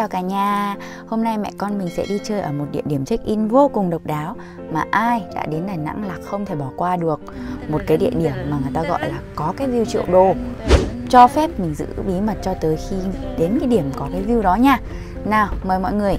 chào cả nhà. Hôm nay mẹ con mình sẽ đi chơi ở một địa điểm check-in vô cùng độc đáo mà ai đã đến Đà Nẵng là không thể bỏ qua được. Một cái địa điểm mà người ta gọi là có cái view triệu đô. Cho phép mình giữ bí mật cho tới khi đến cái điểm có cái view đó nha. Nào, mời mọi người.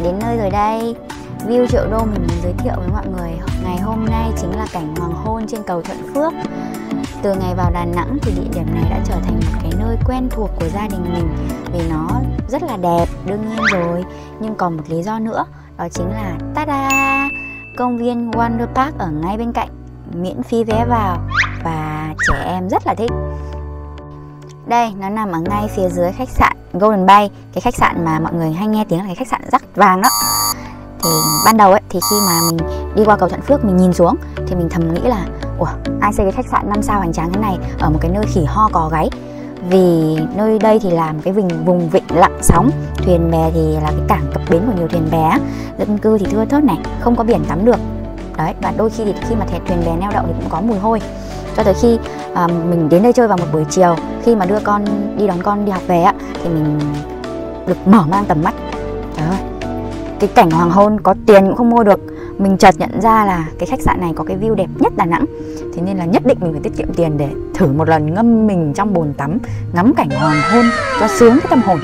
Đến nơi rồi đây. View triệu đô mình muốn giới thiệu với mọi người ngày hôm nay chính là cảnh hoàng hôn trên cầu Thuận Phước. Từ ngày vào Đà Nẵng thì địa điểm này đã trở thành một cái nơi quen thuộc của gia đình mình vì nó rất là đẹp, đương nhiên rồi. Nhưng còn một lý do nữa, đó chính là tada, công viên Wonder Park ở ngay bên cạnh, miễn phí vé vào và trẻ em rất là thích. Đây, nó nằm ở ngay phía dưới khách sạn Golden Bay, cái khách sạn mà mọi người hay nghe tiếng là cái khách sạn rắc vàng đó. Thì ban đầu ấy, thì khi mà mình đi qua cầu Thuận Phước mình nhìn xuống thì mình thầm nghĩ là ủa, ai xây cái khách sạn 5 sao hoành tráng thế này ở một cái nơi khỉ ho cò gáy. Vì nơi đây thì là một cái vùng vịnh lặng sóng, thuyền bè thì là cái cảng cập bến của nhiều thuyền bè, dân cư thì thưa thớt này, không có biển tắm được. Đấy, và đôi khi thì khi mà thuyền bè neo đậu thì cũng có mùi hôi. Cho tới khi mình đến đây chơi vào một buổi chiều, khi mà đưa con đi đón con đi học về á, thì mình được mở mang tầm mắt. Trời ơi, cái cảnh hoàng hôn có tiền cũng không mua được. Mình chợt nhận ra là cái khách sạn này có cái view đẹp nhất Đà Nẵng. Thế nên là nhất định mình phải tiết kiệm tiền để thử một lần ngâm mình trong bồn tắm, ngắm cảnh hoàng hôn cho sướng cái tâm hồn.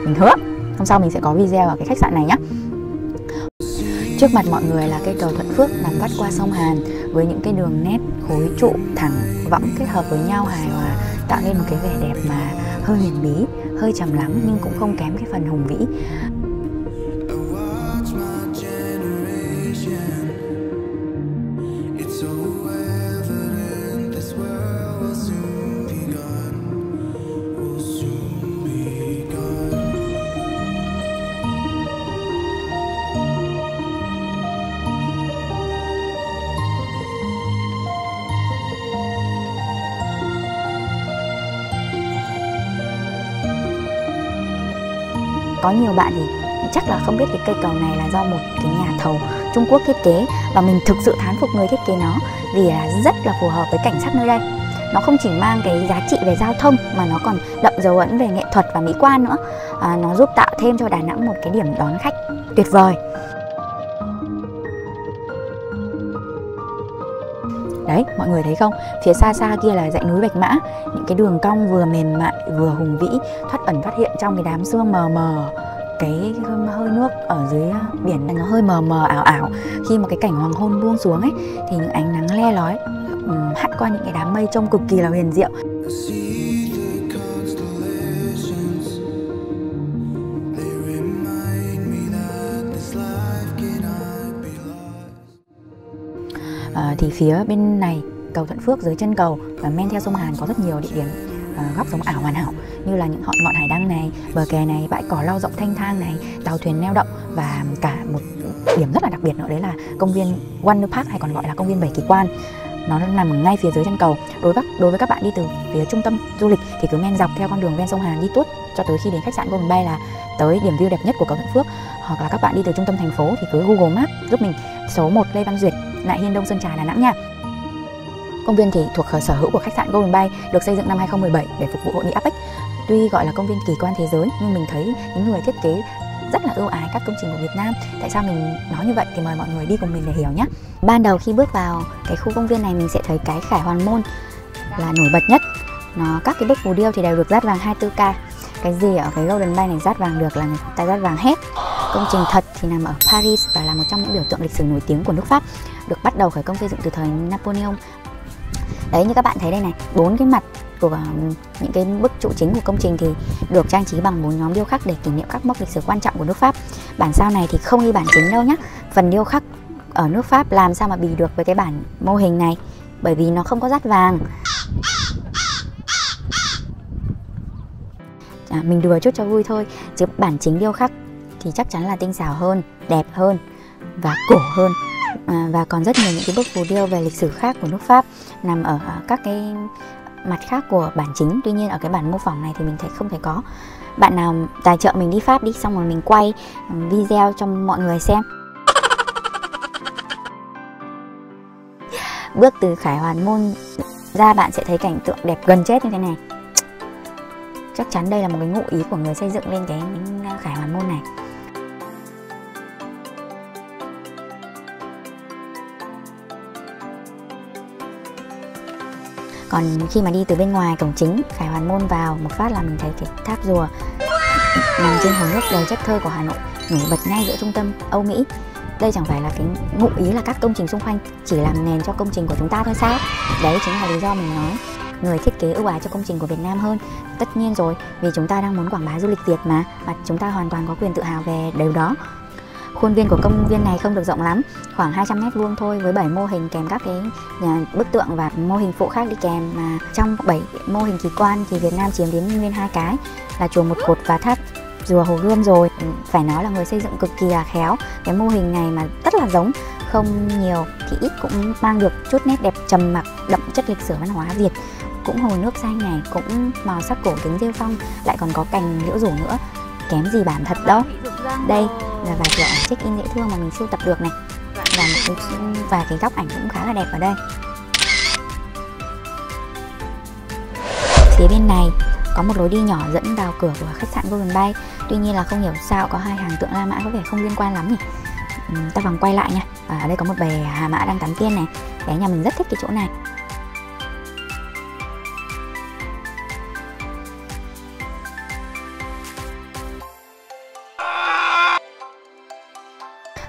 Mình hứa hôm sau mình sẽ có video ở cái khách sạn này nhé. Trước mặt mọi người là cây cầu Thuận Phước nằm vắt qua sông Hàn với những cái đường nét khối trụ thẳng võng kết hợp với nhau hài hòa, tạo nên một cái vẻ đẹp mà hơi huyền bí, hơi trầm lắng nhưng cũng không kém cái phần hùng vĩ. Có nhiều bạn thì chắc là không biết cái cây cầu này là do một cái nhà thầu Trung Quốc thiết kế, và mình thực sự thán phục người thiết kế nó vì là rất là phù hợp với cảnh sắc nơi đây. Nó không chỉ mang cái giá trị về giao thông mà nó còn đậm dấu ấn về nghệ thuật và mỹ quan nữa. Nó giúp tạo thêm cho Đà Nẵng một cái điểm đón khách tuyệt vời. Đấy, mọi người thấy không? Phía xa xa kia là dãy núi Bạch Mã, những cái đường cong vừa mềm mại vừa hùng vĩ, thoắt ẩn thoát hiện trong cái đám sương mờ mờ. Cái hơi nước ở dưới biển nó hơi mờ mờ ảo ảo. Khi mà cái cảnh hoàng hôn buông xuống ấy thì những ánh nắng le lói hắt qua những cái đám mây trông cực kỳ là huyền diệu. Thì phía bên này cầu Thuận Phước dưới chân cầu và men theo sông Hàn có rất nhiều địa điểm góc sống ảo hoàn hảo, như là những ngọn hải đăng này, bờ kè này, bãi cỏ lau rộng thanh thang này, tàu thuyền neo đậu, và cả một điểm rất là đặc biệt nữa đấy là công viên Wonder Park hay còn gọi là công viên 7 kỳ quan. Nó nằm ngay phía dưới chân cầu. Đối với các bạn đi từ phía trung tâm du lịch thì cứ men dọc theo con đường ven sông Hàn đi tuốt cho tới khi đến khách sạn Golden Bay là tới điểm view đẹp nhất của cầu Thuận Phước. Hoặc là các bạn đi từ trung tâm thành phố thì cứ Google Maps giúp mình số 1 Lê Văn Duyệt, Nại Hiên, Đông Sơn Trà, Đà Nẵng nha. Công viên thì thuộc sở hữu của khách sạn Golden Bay, được xây dựng năm 2017 để phục vụ hội nghị APEC. Tuy gọi là công viên kỳ quan thế giới nhưng mình thấy những người thiết kế rất là ưu ái các công trình của Việt Nam. Tại sao mình nói như vậy thì mời mọi người đi cùng mình để hiểu nhé. Ban đầu khi bước vào cái khu công viên này mình sẽ thấy cái Khải Hoàn Môn là nổi bật nhất. Các cái bức phù điêu thì đều được dát vàng 24K. Cái gì ở cái Golden Bay này dát vàng được là người ta dát vàng hết. Công trình thật thì nằm ở Paris và là một trong những biểu tượng lịch sử nổi tiếng của nước Pháp, được bắt đầu khởi công xây dựng từ thời Napoleon. Đấy, như các bạn thấy đây này, 4 cái mặt của những cái bức trụ chính của công trình thì được trang trí bằng 4 nhóm điêu khắc để kỷ niệm các mốc lịch sử quan trọng của nước Pháp. Bản sao này thì không như bản chính đâu nhá. Phần điêu khắc ở nước Pháp làm sao mà bì được với cái bản mô hình này, bởi vì nó không có dát vàng. Mình đùa chút cho vui thôi, chứ bản chính điêu khắc thì chắc chắn là tinh xảo hơn, đẹp hơn và cổ hơn. Và còn rất nhiều những cái bức phù điêu về lịch sử khác của nước Pháp nằm ở các cái mặt khác của bản chính. Tuy nhiên ở cái bản mô phỏng này thì mình thấy không thể có. Bạn nào tài trợ mình đi Pháp đi, xong rồi mình quay video cho mọi người xem. Bước từ Khải Hoàn Môn ra bạn sẽ thấy cảnh tượng đẹp gần chết như thế này. Chắc chắn đây là một cái ngụ ý của người xây dựng lên cái Khải Hoàn Môn này. Còn khi mà đi từ bên ngoài cổng chính Khải Hoàn Môn vào một phát là mình thấy cái tháp rùa nằm trên hồ nước đầy chất thơ của Hà Nội, nổi bật ngay giữa trung tâm Âu Mỹ. Đây chẳng phải là cái ngụ ý là các công trình xung quanh chỉ làm nền cho công trình của chúng ta thôi sao? Đấy chính là lý do mình nói người thiết kế ưu ái cho công trình của Việt Nam hơn. Tất nhiên rồi, vì chúng ta đang muốn quảng bá du lịch Việt mà chúng ta hoàn toàn có quyền tự hào về điều đó. Khuôn viên của công viên này không được rộng lắm, khoảng 200m² thôi, với 7 mô hình kèm các cái bức tượng và mô hình phụ khác đi kèm. Mà trong 7 mô hình kỳ quan thì Việt Nam chiếm đến nguyên 2 cái là chùa Một Cột và tháp rùa Hồ Gươm rồi. Phải nói là người xây dựng cực kỳ là khéo. Cái mô hình này mà rất là giống, không nhiều thì ít cũng mang được chút nét đẹp trầm mặc, đậm chất lịch sử văn hóa Việt. Cũng hồ nước xanh này, cũng màu sắc cổ kính rêu phong, lại còn có cành liễu rủ nữa, kém gì bản thật đâu. Đây là vài kiểu ảnh check in dễ thương mà mình sưu tập được này, và cái góc ảnh cũng khá là đẹp ở đây. Phía bên này có một lối đi nhỏ dẫn vào cửa của khách sạn Golden Bay. Tuy nhiên là không hiểu sao có hai hàng tượng La Mã có vẻ không liên quan lắm nhỉ. Ta vòng quay lại nha. Ở đây có một bè Hà Mã đang tắm tiên này. Bé nhà mình rất thích cái chỗ này.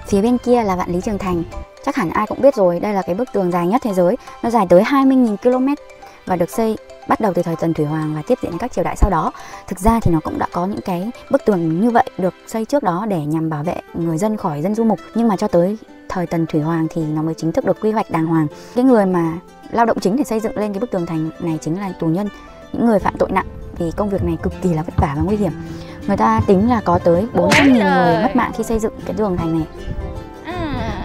Phía bên kia là Vạn Lý Trường Thành. Chắc hẳn ai cũng biết rồi, đây là cái bức tường dài nhất thế giới. Nó dài tới 20.000 km và được xây bắt đầu từ thời Tần Thủy Hoàng và tiếp diễn các triều đại sau đó. Thực ra thì nó cũng đã có những cái bức tường như vậy được xây trước đó để nhằm bảo vệ người dân khỏi dân du mục. Nhưng mà cho tới thời Tần Thủy Hoàng thì nó mới chính thức được quy hoạch đàng hoàng. Cái người mà lao động chính để xây dựng lên cái bức tường thành này chính là tù nhân, những người phạm tội nặng, vì công việc này cực kỳ là vất vả và nguy hiểm. Người ta tính là có tới 400.000 người mất mạng khi xây dựng cái tường thành này.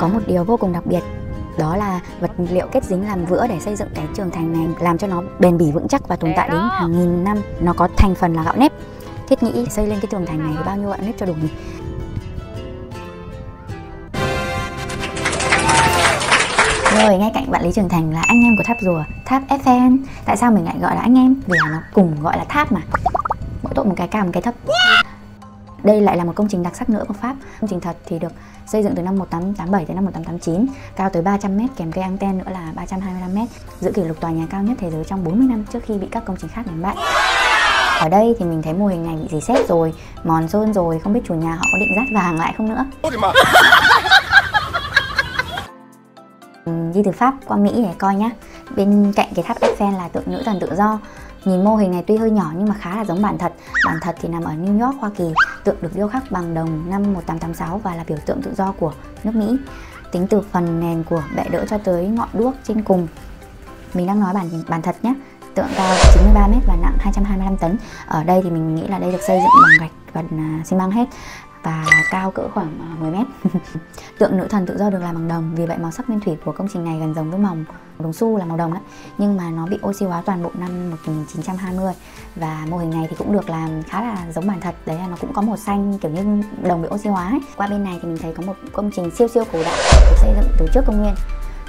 Có một điều vô cùng đặc biệt, đó là vật liệu kết dính làm vữa để xây dựng cái tường thành này, làm cho nó bền bỉ vững chắc và tồn tại đến hàng nghìn năm. Nó có thành phần là gạo nếp. Thiết nghĩ xây lên cái tường thành này bao nhiêu gạo nếp cho đủ nhỉ? Rồi, ngay cạnh Vạn Lý Trường Thành là anh em của tháp rùa, tháp Eiffel. Tại sao mình lại gọi là anh em? Vì nó cùng gọi là tháp mà, mỗi tội một cái cao một cái thấp. Đây lại là một công trình đặc sắc nữa của Pháp. Công trình thật thì được xây dựng từ năm 1887 đến năm 1889, cao tới 300m, kèm cây anten nữa là 325m, giữ kỷ lục tòa nhà cao nhất thế giới trong 40 năm trước khi bị các công trình khác đánh bại. Ở đây thì mình thấy mô hình này bị rỉ sét rồi, mòn sơn rồi, không biết chủ nhà họ có định dát vàng lại không nữa. Đi từ Pháp qua Mỹ để coi nhá. Bên cạnh cái tháp Eiffel là tượng nữ thần tự do. Nhìn mô hình này tuy hơi nhỏ nhưng mà khá là giống bản thật. Bản thật thì nằm ở New York, Hoa Kỳ. Tượng được điêu khắc bằng đồng năm 1886 và là biểu tượng tự do của nước Mỹ. Tính từ phần nền của bệ đỡ cho tới ngọn đuốc trên cùng. Mình đang nói bản thật nhé. Tượng cao 93m và nặng 225 tấn. Ở đây thì mình nghĩ là đây được xây dựng bằng gạch và xi măng hết, và cao cỡ khoảng 10m. Tượng nữ thần tự do được làm bằng đồng, vì vậy màu sắc nguyên thủy của công trình này gần giống với màu đồng xu là màu đồng đấy, nhưng mà nó bị oxy hóa toàn bộ năm 1920. Và mô hình này thì cũng được làm khá là giống bản thật, đấy là nó cũng có màu xanh kiểu như đồng bị oxy hóa ấy. Qua bên này thì mình thấy có một công trình siêu cổ đại được xây dựng từ trước công nguyên.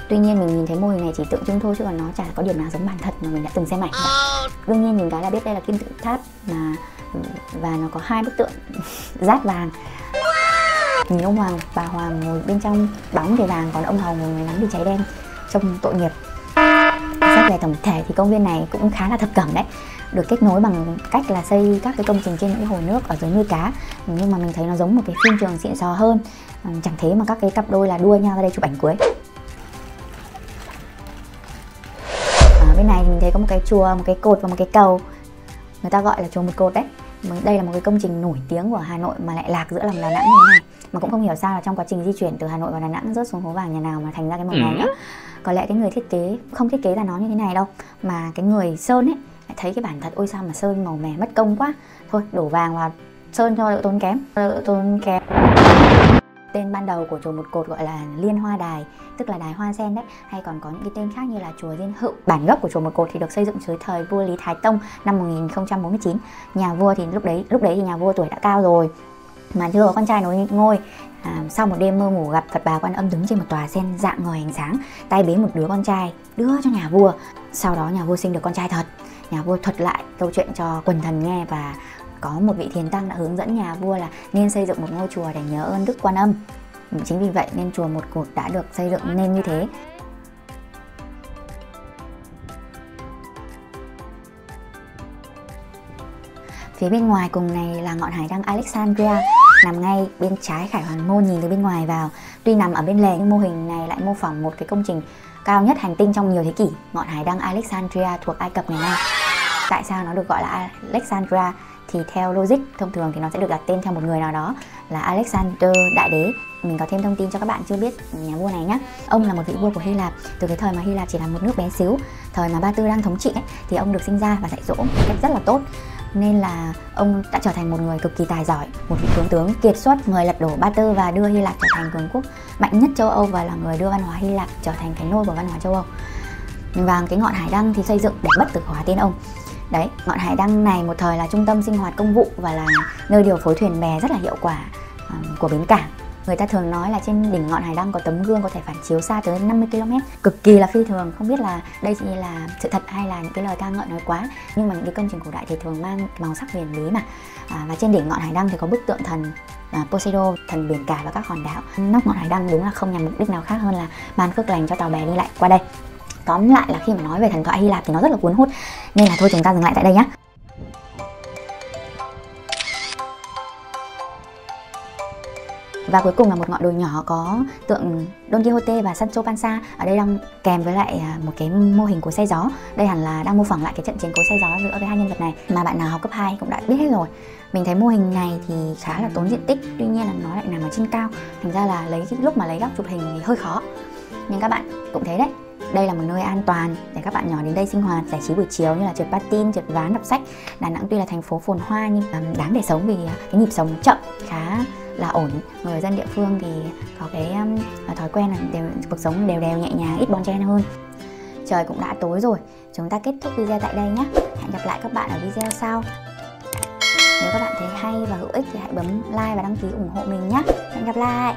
Tuy nhiên mình nhìn thấy mô hình này chỉ tượng trưng thôi, chứ còn nó chả có điểm nào giống bản thật mà mình đã từng xem ảnh. Đương nhiên nhìn cái là biết đây là kim tự tháp mà, và nó có hai bức tượng dát vàng. Nhìn ông hoàng, bà hoàng ngồi bên trong bóng thì vàng, còn ông hầu ngồi nắng thì cháy đen, trông tội nghiệp. Xét về tổng thể thì công viên này cũng khá là thập cẩm đấy, được kết nối bằng cách là xây các cái công trình trên những cái hồ nước ở dưới nuôi cá, nhưng mà mình thấy nó giống một cái phim trường xịn sò hơn. Chẳng thế mà các cái cặp đôi là đua nhau ra đây chụp ảnh cưới. Ở bên này thì mình thấy có một cái chùa, một cái cột và một cái cầu, người ta gọi là chùa Một Cột đấy. Đây là một cái công trình nổi tiếng của Hà Nội mà lại lạc giữa lòng Đà Nẵng như thế này, mà cũng không hiểu sao là trong quá trình di chuyển từ Hà Nội vào Đà Nẵng rớt xuống hố vàng nhà nào mà thành ra cái màu này nữa. Có lẽ cái người thiết kế không thiết kế ra nó như thế này đâu, mà cái người sơn ấy thấy cái bản thật, ôi sao mà sơn màu mè mất công quá, thôi đổ vàng vào sơn cho đỡ tốn kém. Tên ban đầu của chùa Một Cột gọi là Liên Hoa Đài, tức là đài hoa sen đấy, hay còn có những cái tên khác như là chùa Diên Hựu. Bản gốc của chùa Một Cột thì được xây dựng dưới thời vua Lý Thái Tông năm 1049. Nhà vua thì lúc đấy thì nhà vua tuổi đã cao rồi mà chưa có con trai nối ngôi. Sau một đêm mơ ngủ gặp Phật Bà Quan Âm đứng trên một tòa sen dạng ngời ánh sáng, tay bế một đứa con trai đưa cho nhà vua. Sau đó nhà vua sinh được con trai thật. Nhà vua thuật lại câu chuyện cho quần thần nghe và có một vị thiền tăng đã hướng dẫn nhà vua là nên xây dựng một ngôi chùa để nhớ ơn Đức Quan Âm. Chính vì vậy nên chùa Một Cột đã được xây dựng nên như thế. Phía bên ngoài cùng này là ngọn hải đăng Alexandria, nằm ngay bên trái Khải Hoàn Môn, nhìn từ bên ngoài vào. Tuy nằm ở bên lề nhưng mô hình này lại mô phỏng một cái công trình cao nhất hành tinh trong nhiều thế kỷ, ngọn hải đăng Alexandria thuộc Ai Cập ngày nay. Tại sao nó được gọi là Alexandria? Thì theo logic thông thường thì nó sẽ được đặt tên theo một người nào đó là Alexander Đại Đế. Mình có thêm thông tin cho các bạn chưa biết nhà vua này nhé. Ông là một vị vua của Hy Lạp, từ cái thời mà Hy Lạp chỉ là một nước bé xíu, thời mà Ba Tư đang thống trị ấy, thì ông được sinh ra và dạy dỗ một cách rất là tốt, nên là ông đã trở thành một người cực kỳ tài giỏi, một vị tướng kiệt xuất, người lật đổ Ba Tư và đưa Hy Lạp trở thành cường quốc mạnh nhất châu Âu, và là người đưa văn hóa Hy Lạp trở thành cái nôi của văn hóa châu Âu. Và cái ngọn hải đăng thì xây dựng để bất tử hóa tên ông. Đấy, ngọn hải đăng này một thời là trung tâm sinh hoạt công vụ và là nơi điều phối thuyền bè rất là hiệu quả của bến cảng. Người ta thường nói là trên đỉnh ngọn hải đăng có tấm gương có thể phản chiếu xa tới 50 km, cực kỳ là phi thường. Không biết là đây chỉ là sự thật hay là những cái lời ca ngợi nói quá, nhưng mà những cái công trình cổ đại thì thường mang màu sắc huyền bí mà. Và trên đỉnh ngọn hải đăng thì có bức tượng thần Poseidon, thần biển cả và các hòn đảo. Nóc ngọn hải đăng đúng là không nhằm mục đích nào khác hơn là ban phước lành cho tàu bè đi lại qua đây. Tóm lại là khi mà nói về thần thoại Hy Lạp thì nó rất là cuốn hút, nên là thôi chúng ta dừng lại tại đây nhé. Và cuối cùng là một ngọn đồi nhỏ có tượng Don Quixote và Sancho Panza. Ở đây đang kèm với lại một cái mô hình của xe gió. Đây hẳn là đang mô phỏng lại cái trận chiến cối xe gió giữa với hai nhân vật này mà bạn nào học cấp 2 cũng đã biết hết rồi. Mình thấy mô hình này thì khá là tốn diện tích, tuy nhiên là nó lại nằm ở trên cao, thành ra là lúc mà lấy góc chụp hình thì hơi khó. Nhưng các bạn cũng thấy đấy, đây là một nơi an toàn để các bạn nhỏ đến đây sinh hoạt, giải trí buổi chiều như là trượt patin, trượt ván, đọc sách. Đà Nẵng tuy là thành phố phồn hoa nhưng đáng để sống vì cái nhịp sống chậm khá là ổn. Người dân địa phương thì có cái thói quen là cuộc sống đều nhẹ nhàng, ít bon chen hơn. Trời cũng đã tối rồi, chúng ta kết thúc video tại đây nhé. Hẹn gặp lại các bạn ở video sau. Nếu các bạn thấy hay và hữu ích thì hãy bấm like và đăng ký ủng hộ mình nhé. Hẹn gặp lại.